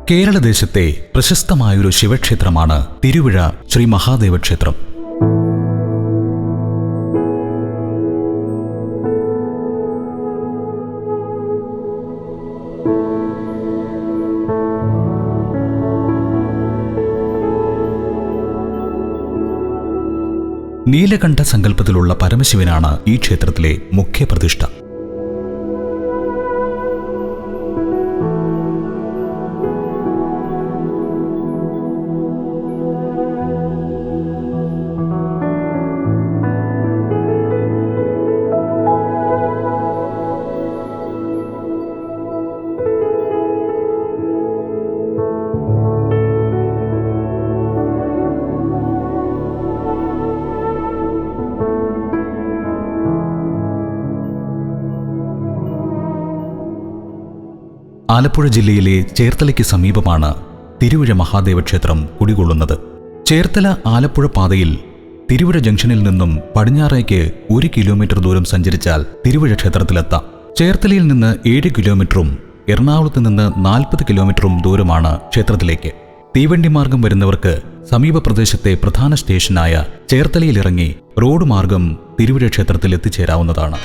കേരളദേശത്തെ പ്രശസ്തമായൊരു ശിവക്ഷേത്രമാണ് തിരുവിഴ ശ്രീ മഹാദേവ ക്ഷേത്രം. നീലകണ്ഠ സങ്കല്പത്തിലുള്ള പരമശിവനാണ് ഈ ക്ഷേത്രത്തിലെ മുഖ്യ പ്രതിഷ്ഠ. ആലപ്പുഴ ജില്ലയിലെ ചേർത്തലയ്ക്ക് സമീപമാണ് തിരുവിഴ മഹാദേവ ക്ഷേത്രം കുടികൊള്ളുന്നത്. ചേർത്തല ആലപ്പുഴ പാതയിൽ തിരുവിഴ ജംഗ്ഷനിൽ നിന്നും പടിഞ്ഞാറേക്ക് 1 കിലോമീറ്റർ ദൂരം സഞ്ചരിച്ചാൽ തിരുവിഴ ക്ഷേത്രത്തിലെത്താം. ചേർത്തലയിൽ നിന്ന് 7 കിലോമീറ്ററും എറണാകുളത്ത് നിന്ന് 40 കിലോമീറ്ററും ദൂരമാണ് ക്ഷേത്രത്തിലേക്ക്. തീവണ്ടി മാർഗം വരുന്നവർക്ക് സമീപ പ്രദേശത്തെ പ്രധാന സ്റ്റേഷനായ ചേർത്തലയിലിറങ്ങി റോഡ് മാർഗം തിരുവിഴ ക്ഷേത്രത്തിൽ എത്തിച്ചേരാവുന്നതാണ്.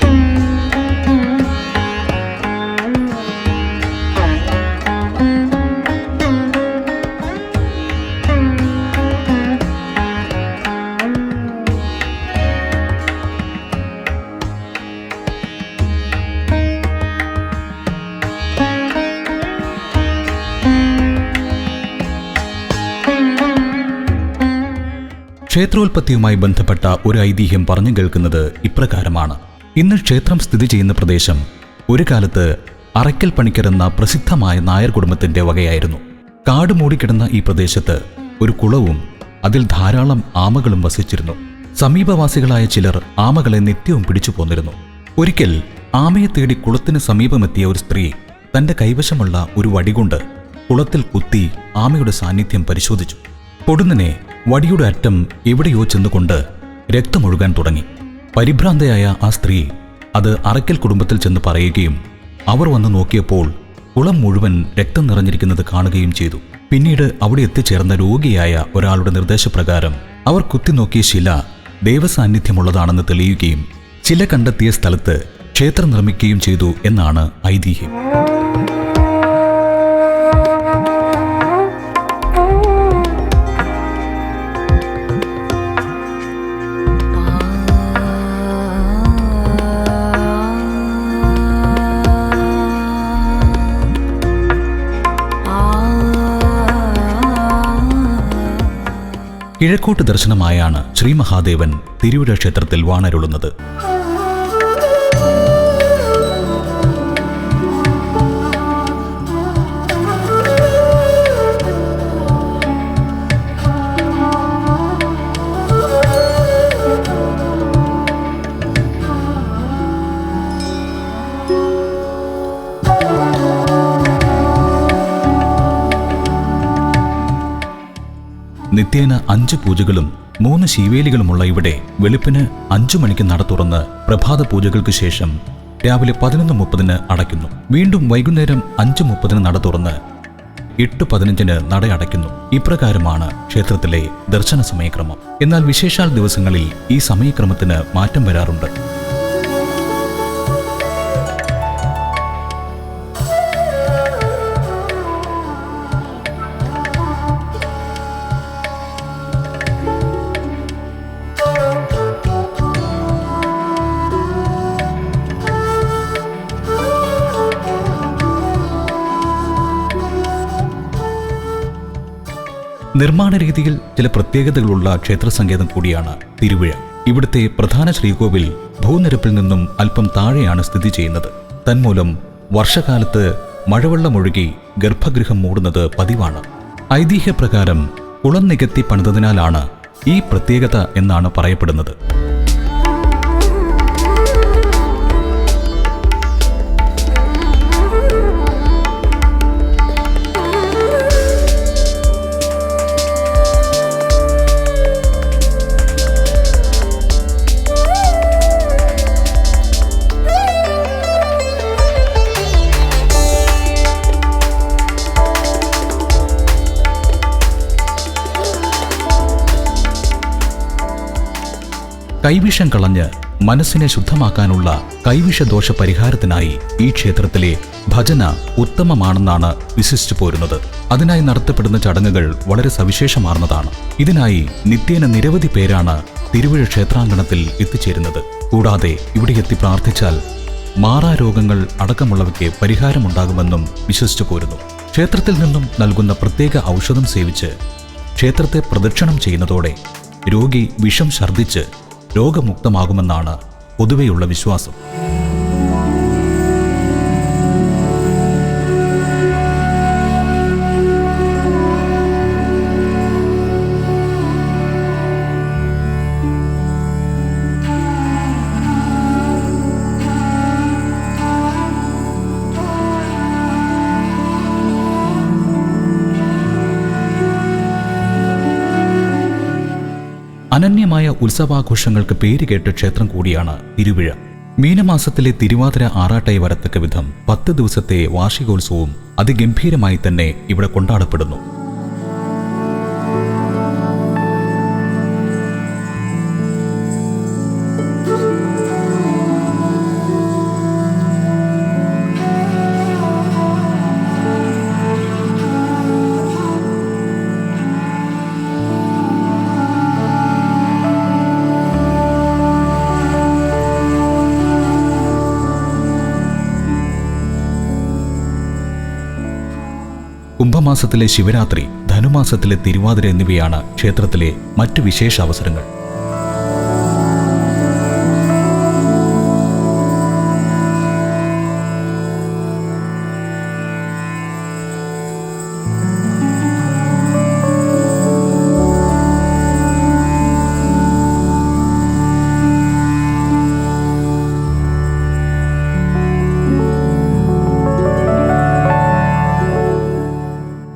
ക്ഷേത്രോൽപത്തിയുമായി ബന്ധപ്പെട്ട ഒരു ഐതിഹ്യം പറഞ്ഞു കേൾക്കുന്നത് ഇപ്രകാരമാണ്. ഇന്ന് ക്ഷേത്രം സ്ഥിതി ചെയ്യുന്ന പ്രദേശം ഒരു കാലത്ത് അറയ്ക്കൽ പണിക്കർ എന്ന പ്രസിദ്ധമായ നായർ കുടുംബത്തിന്റെ വകയായിരുന്നു. കാട് മൂടിക്കിടന്ന ഈ പ്രദേശത്ത് ഒരു കുളവും അതിൽ ധാരാളം ആമകളും വസിച്ചിരുന്നു. സമീപവാസികളായ ചിലർ ആമകളെ നിത്യവും പിടിച്ചു പോന്നിരുന്നു. ഒരിക്കൽ ആമയെ തേടി കുളത്തിന് സമീപമെത്തിയ ഒരു സ്ത്രീ തന്റെ കൈവശമുള്ള ഒരു വടികൊണ്ട് കുളത്തിൽ കുത്തി ആമയുടെ സാന്നിധ്യം പരിശോധിച്ചു. പൊടുന്നനെ വടിയുടെ അറ്റം എവിടെയോ ചെന്നുകൊണ്ട് രക്തമൊഴുകാൻ തുടങ്ങി. പരിഭ്രാന്തയായ ആ സ്ത്രീ അത് അറയ്ക്കൽ കുടുംബത്തിൽ ചെന്ന് പറയുകയും അവർ വന്ന് നോക്കിയപ്പോൾ കുളം മുഴുവൻ രക്തം നിറഞ്ഞിരിക്കുന്നത് കാണുകയും ചെയ്തു. പിന്നീട് അവിടെ എത്തിച്ചേർന്ന രോഗിയായ ഒരാളുടെ നിർദ്ദേശപ്രകാരം അവർ കുത്തിനോക്കിയ ശില ദൈവസാന്നിധ്യമുള്ളതാണെന്ന് തെളിയുകയും ശില കണ്ടെത്തിയ സ്ഥലത്ത് ക്ഷേത്രം നിർമ്മിക്കുകയും ചെയ്തു എന്നാണ് ഐതിഹ്യം. കിഴക്കോട്ട് ദർശനമായാണ് ശ്രീ മഹാദേവൻ തിരുവിഴ ക്ഷേത്രത്തിൽ വാണരുളുന്നത്. നിത്യേന 5 പൂജകളും 3 ശീവേലികളുമുള്ള ഇവിടെ വെളുപ്പിന് 5 മണിക്ക് നട തുറന്ന് പ്രഭാത പൂജകൾക്ക് ശേഷം രാവിലെ 11:30 അടയ്ക്കുന്നു. വീണ്ടും വൈകുന്നേരം 5:30 നട തുറന്ന് 8:15 നട അടയ്ക്കുന്നു. ഇപ്രകാരമാണ് ക്ഷേത്രത്തിലെ ദർശന സമയക്രമം. എന്നാൽ വിശേഷാൽ ദിവസങ്ങളിൽ ഈ സമയക്രമത്തിന് മാറ്റം വരാറുണ്ട്. നിർമ്മാണ രീതിയിൽ ചില പ്രത്യേകതകളുള്ള ക്ഷേത്രസങ്കേതം കൂടിയാണ് തിരുവിഴ. ഇവിടുത്തെ പ്രധാന ശ്രീകോവിൽ ഭൂനിരപ്പിൽ നിന്നും അല്പം താഴെയാണ് സ്ഥിതി ചെയ്യുന്നത്. തന്മൂലം വർഷകാലത്ത് മഴവെള്ളമൊഴുകി ഗർഭഗൃഹം മൂടുന്നത് പതിവാണ്. ഐതിഹ്യപ്രകാരം കുളം നികത്തി പണിതതിനാലാണ് ഈ പ്രത്യേകത എന്നാണ് പറയപ്പെടുന്നത്. കൈവിഷം കളഞ്ഞ് മനസ്സിനെ ശുദ്ധമാക്കാനുള്ള കൈവിഷദോഷ പരിഹാരത്തിനായി ഈ ക്ഷേത്രത്തിലെ ഭജന ഉത്തമമാണെന്നാണ് വിശ്വസിച്ചു പോരുന്നത്. അതിനായി നടത്തപ്പെടുന്ന ചടങ്ങുകൾ വളരെ സവിശേഷമാർന്നതാണ്. ഇതിനായി നിത്യേന നിരവധി പേരാണ് തിരുവിഴ ക്ഷേത്രാങ്കണത്തിൽ എത്തിച്ചേരുന്നത്. കൂടാതെ ഇവിടെ എത്തി പ്രാർത്ഥിച്ചാൽ മാറാരോഗങ്ങൾ അടക്കമുള്ളവയ്ക്ക് പരിഹാരമുണ്ടാകുമെന്നും വിശ്വസിച്ചു പോരുന്നു. ക്ഷേത്രത്തിൽ നിന്നും നൽകുന്ന പ്രത്യേക ഔഷധം സേവിച്ച് ക്ഷേത്രത്തെ പ്രദക്ഷിണം ചെയ്യുന്നതോടെ രോഗി വിഷം ഛർദ്ദിച്ച് രോഗമുക്തമാകുമെന്നാണ് പൊതുവെയുള്ള വിശ്വാസം. അനന്യമായ ഉത്സവാഘോഷങ്ങൾക്ക് പേരുകേട്ട ക്ഷേത്രം കൂടിയാണ് തിരുവിഴ. മീനമാസത്തിലെ തിരുവാതിര ആറാട്ടായി വരത്തക്ക വിധം 10 ദിവസത്തെ വാർഷികോത്സവവും അതിഗംഭീരമായി തന്നെ ഇവിടെ കൊണ്ടാടപ്പെടുന്നു. കുംഭമാസത്തിലെ ശിവരാത്രി, ധനുമാസത്തിലെ തിരുവാതിര എന്നിവയാണ് ക്ഷേത്രത്തിലെ മറ്റു വിശേഷ അവസരങ്ങൾ.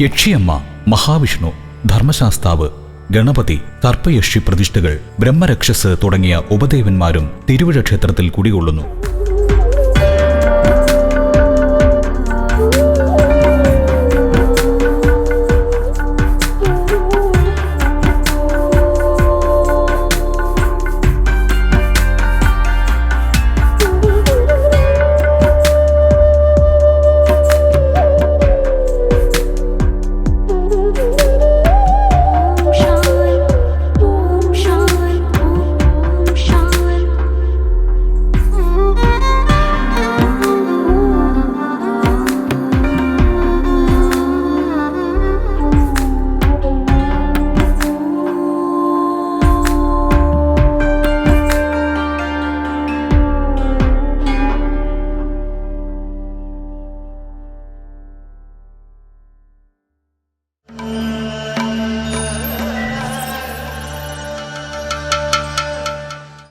യക്ഷിയമ്മ, മഹാവിഷ്ണു, ധർമ്മശാസ്താവ്, ഗണപതി, സർപ്പയക്ഷി പ്രതിഷ്ഠകൾ, ബ്രഹ്മരക്ഷസ് തുടങ്ങിയ ഉപദേവന്മാരും തിരുവിഴ ക്ഷേത്രത്തിൽ കുടികൊള്ളുന്നു.